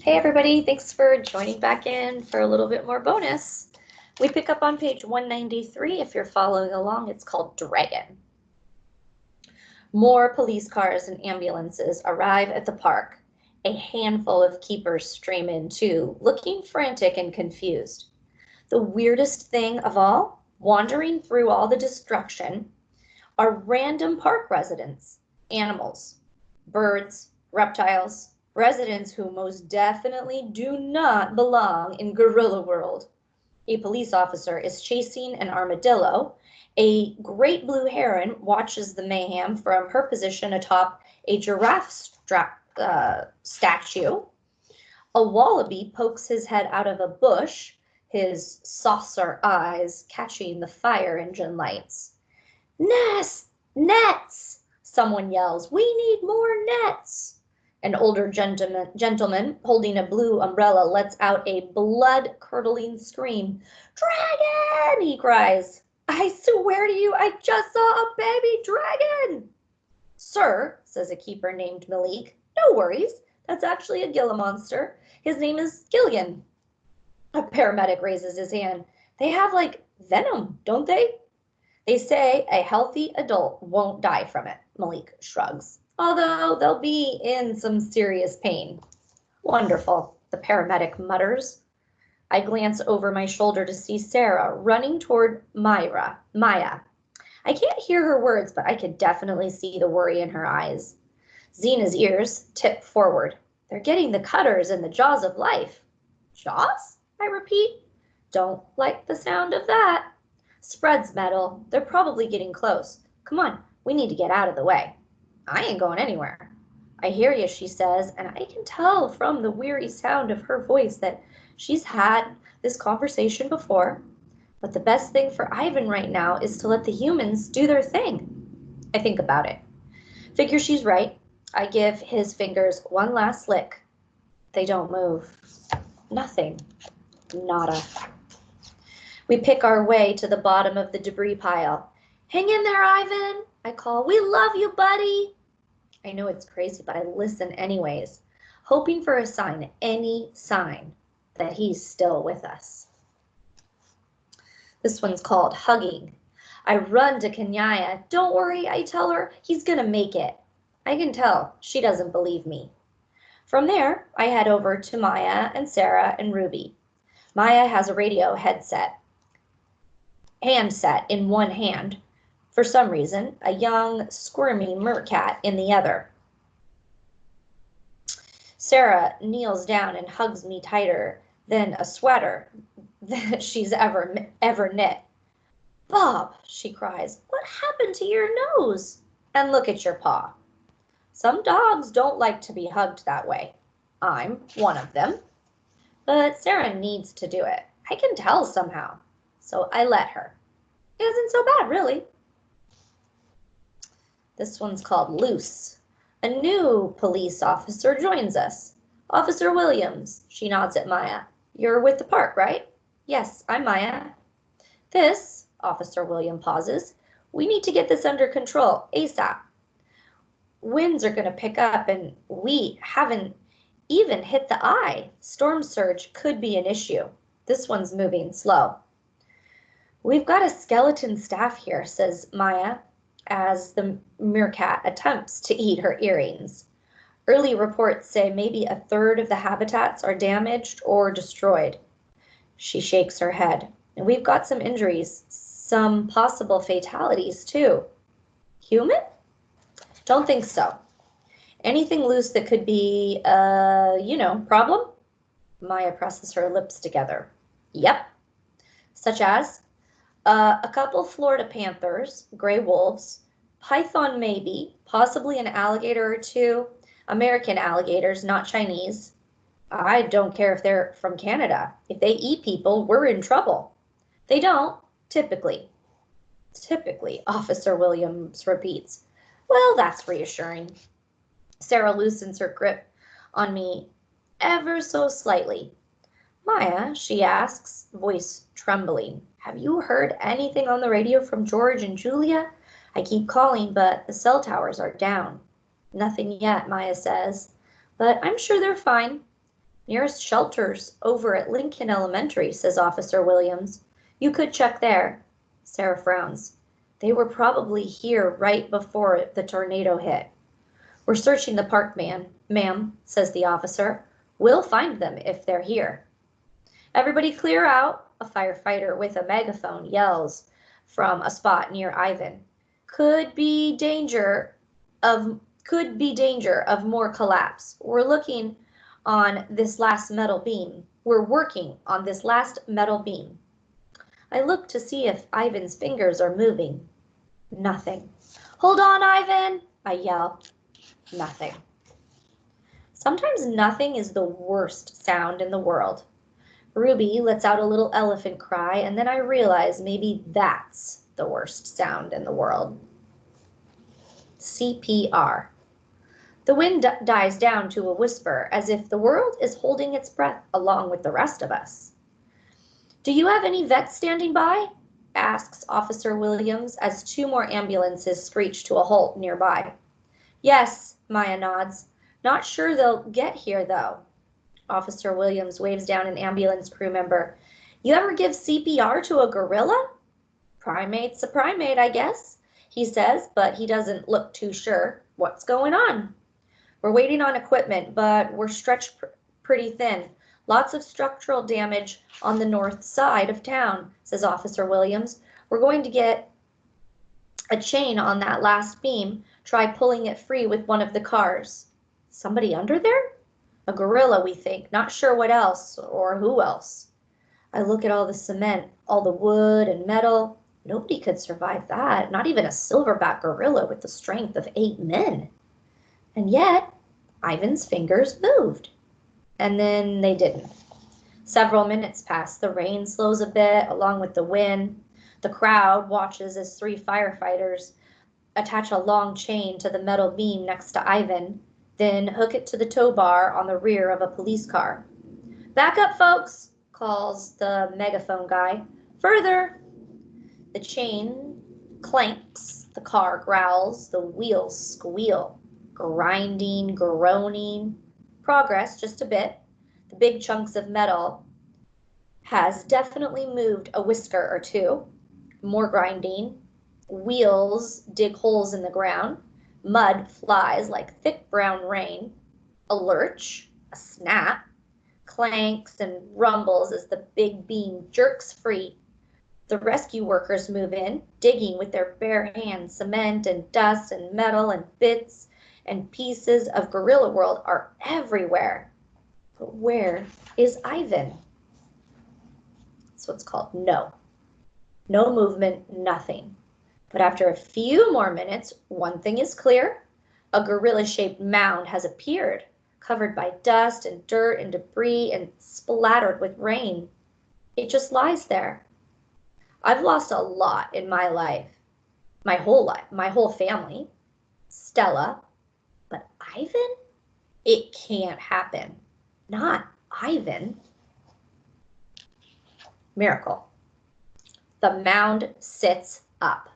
Hey everybody, thanks for joining back in for a little bit more bonus. We pick up on page 193. If you're following along, it's called Dragon. More police cars and ambulances arrive at the park. A handful of keepers stream in too, looking frantic and confused. The weirdest thing of all, wandering through all the destruction, are random park residents, animals, birds, reptiles, residents who most definitely do not belong in gorilla world. A police officer is chasing an armadillo. A great blue heron watches the mayhem from her position atop a giraffe statue. A wallaby pokes his head out of a bush, his saucer eyes catching the fire engine lights. Nets! Someone yells, "We need more nets!" An older gentleman holding a blue umbrella lets out a blood-curdling scream. "Dragon!" he cries. "I swear to you, I just saw a baby dragon!" "Sir," says a keeper named Malik, "no worries. That's actually a Gila monster. His name is Gilligan." A paramedic raises his hand. "They have, like, venom, don't they?" "They say a healthy adult won't die from it," Malik shrugs, "although they'll be in some serious pain." "Wonderful," the paramedic mutters. I glance over my shoulder to see Sarah running toward Maya. I can't hear her words, but I could definitely see the worry in her eyes. Zena's ears tip forward. They're getting the cutters in the jaws of life. Jaws? I repeat. Don't like the sound of that. Spreads metal. They're probably getting close. Come on, we need to get out of the way. I ain't going anywhere. I hear you, she says, and I can tell from the weary sound of her voice that she's had this conversation before. But the best thing for Ivan right now is to let the humans do their thing. I think about it. Figure she's right. I give his fingers one last lick. They don't move. Nothing. Nada. We pick our way to the bottom of the debris pile. "Hang in there, Ivan," I call. "We love you, buddy." I know it's crazy, but I listen anyways, hoping for a sign, any sign, that he's still with us. This one's called Hugging. I run to Kenyaya. "Don't worry," I tell her. "He's gonna make it." I can tell she doesn't believe me. From there, I head over to Maya and Sarah and Ruby. Maya has a radio handset in one hand, for some reason, a young, squirmy meerkat in the other. Sarah kneels down and hugs me tighter than a sweater that she's ever knit. "Bob," she cries, "what happened to your nose? And look at your paw." Some dogs don't like to be hugged that way. I'm one of them. But Sarah needs to do it. I can tell somehow. So I let her. It isn't so bad, really. This one's called Loose. A new police officer joins us. "Officer Williams," she nods at Maya. "You're with the park, right?" "Yes, I'm Maya." "This," Officer William pauses, "we need to get this under control, ASAP. Winds are going to pick up and we haven't even hit the eye. Storm surge could be an issue. This one's moving slow." "We've got a skeleton staff here," says Maya, as the meerkat attempts to eat her earrings. "Early reports say maybe a third of the habitats are damaged or destroyed." She shakes her head. "And we've got some injuries, some possible fatalities too." "Human?" "Don't think so. Anything loose that could be, problem?" Maya presses her lips together. "Yep." "Such as?" A couple Florida panthers, gray wolves, python maybe, possibly an alligator or two, American alligators, not Chinese. I don't care if they're from Canada. If they eat people, we're in trouble." "They don't, typically." "Typically," Officer Williams repeats. Well, that's reassuring. Sarah loosens her grip on me ever so slightly. "Maya," she asks, voice trembling, "have you heard anything on the radio from George and Julia? I keep calling, but the cell towers are down." "Nothing yet," Maya says, "but I'm sure they're fine." Nearest shelter's over at Lincoln Elementary, says Officer Williams. You could check there. Sarah frowns. They were probably here right before the tornado hit. We're searching the park, ma'am, says the officer. We'll find them if they're here. Everybody clear out, a firefighter with a megaphone yells from a spot near Ivan. Could be danger of more collapse. We're working on this last metal beam. I look to see if Ivan's fingers are moving. Nothing. Hold on, Ivan, I yell. Nothing. Sometimes nothing is the worst sound in the world. Ruby lets out a little elephant cry, and then I realize maybe that's the worst sound in the world. CPR. The wind dies down to a whisper, as if the world is holding its breath along with the rest of us. Do you have any vets standing by? Asks Officer Williams as 2 more ambulances screech to a halt nearby. Yes, Maya nods. Not sure they'll get here, though. Officer Williams waves down an ambulance crew member. You ever give CPR to a gorilla? Primate's a primate, I guess, he says, but he doesn't look too sure. What's going on? We're waiting on equipment, but we're stretched pretty thin. Lots of structural damage on the north side of town, says Officer Williams. We're going to get a chain on that last beam. Try pulling it free with one of the cars. Somebody under there? A gorilla, we think. Not sure what else or who else. I look at all the cement, all the wood and metal. Nobody could survive that. Not even a silverback gorilla with the strength of 8 men. And yet, Ivan's fingers moved. And then they didn't. Several minutes pass. The rain slows a bit, along with the wind. The crowd watches as 3 firefighters attach a long chain to the metal beam next to Ivan, then hook it to the tow bar on the rear of a police car. Back up, folks, calls the megaphone guy. Further. The chain clanks, the car growls, the wheels squeal, grinding, groaning. Progress just a bit. The big chunks of metal has definitely moved a whisker or 2. More grinding. Wheels dig holes in the ground. Mud flies like thick brown rain. A lurch, a snap, clanks and rumbles as the big beam jerks free. The rescue workers move in, digging with their bare hands. Cement and dust and metal and bits and pieces of Gorilla World are everywhere. But where is Ivan? That's what's called no. No movement, nothing. But after a few more minutes, one thing is clear. A gorilla-shaped mound has appeared, covered by dust and dirt and debris and splattered with rain. It just lies there. I've lost a lot in my life, my whole family, Stella, but Ivan? It can't happen. Not Ivan. Miracle. The mound sits up.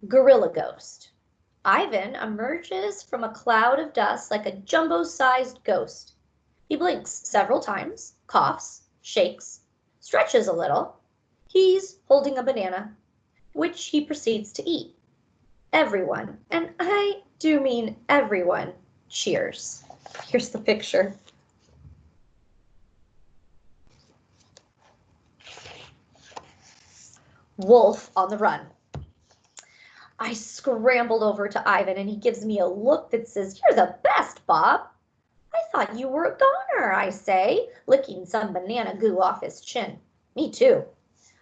Gorilla ghost. Ivan emerges from a cloud of dust like a jumbo-sized ghost. He blinks several times, coughs, shakes, stretches a little. He's holding a banana, which he proceeds to eat. Everyone, and I do mean everyone, cheers. Here's the picture. Wolf on the run. I scrambled over to Ivan and he gives me a look that says, "You're the best, Bob." "I thought you were a goner," I say, licking some banana goo off his chin. "Me too."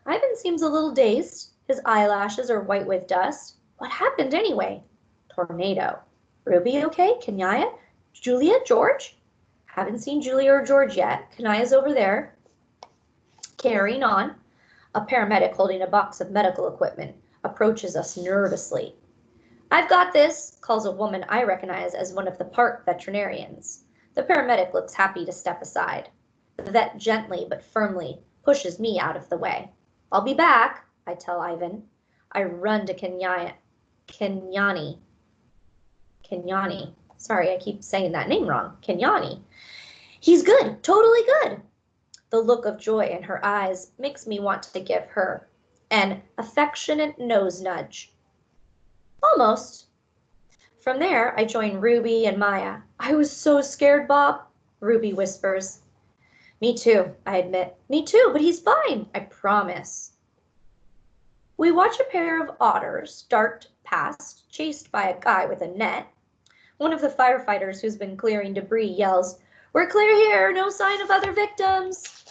Ivan seems a little dazed. His eyelashes are white with dust. What happened anyway? Tornado. Ruby okay? Kenyatta? Julia? George? Haven't seen Julia or George yet. Kenyatta's over there. Carrying on. A paramedic holding a box of medical equipment approaches us nervously. "I've got this," calls a woman I recognize as one of the park veterinarians. The paramedic looks happy to step aside. The vet gently but firmly pushes me out of the way. "I'll be back," I tell Ivan. I run to Kenyani, Sorry, I keep saying that name wrong. Kenyani. He's good, totally good. The look of joy in her eyes makes me want to give her an affectionate nose nudge. Almost. From there, I join Ruby and Maya. I was so scared, Bob, Ruby whispers. Me too, I admit. Me too, but he's fine, I promise. We watch a pair of otters dart past, chased by a guy with a net. One of the firefighters who's been clearing debris yells, "We're clear here, no sign of other victims."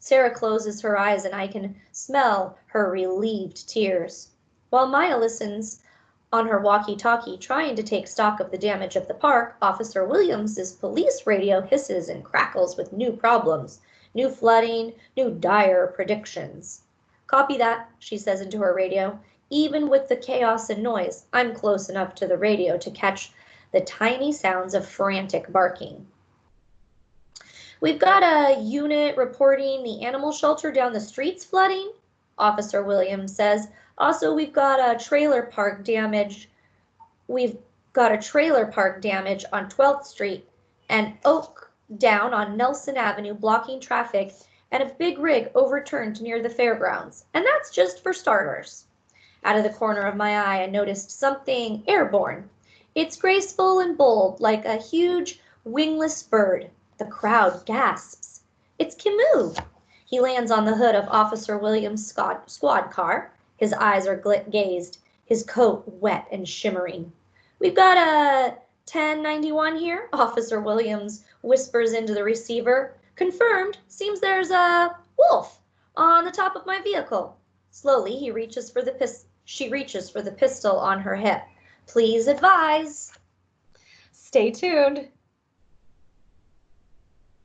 Sarah closes her eyes and I can smell her relieved tears, while Maya listens on her walkie-talkie, trying to take stock of the damage of the park. Officer Williams's police radio hisses and crackles with new problems, new flooding, new dire predictions. Copy that, she says into her radio. Even with the chaos and noise, I'm close enough to the radio to catch the tiny sounds of frantic barking. We've got a unit reporting the animal shelter down the street's flooding, Officer Williams says. Also, we've got a trailer park damage. We've got a trailer park damage on 12th Street, an oak down on Nelson Avenue blocking traffic, and a big rig overturned near the fairgrounds. And that's just for starters. Out of the corner of my eye, I noticed something airborne. It's graceful and bold, like a huge wingless bird. The crowd gasps. It's Kimu. He lands on the hood of Officer Williams' squad car. His eyes are gazed, his coat wet and shimmering. We've got a 1091 here, Officer Williams whispers into the receiver. Confirmed. Seems there's a wolf on the top of my vehicle. Slowly, she reaches for the pistol on her hip. Please advise. Stay tuned.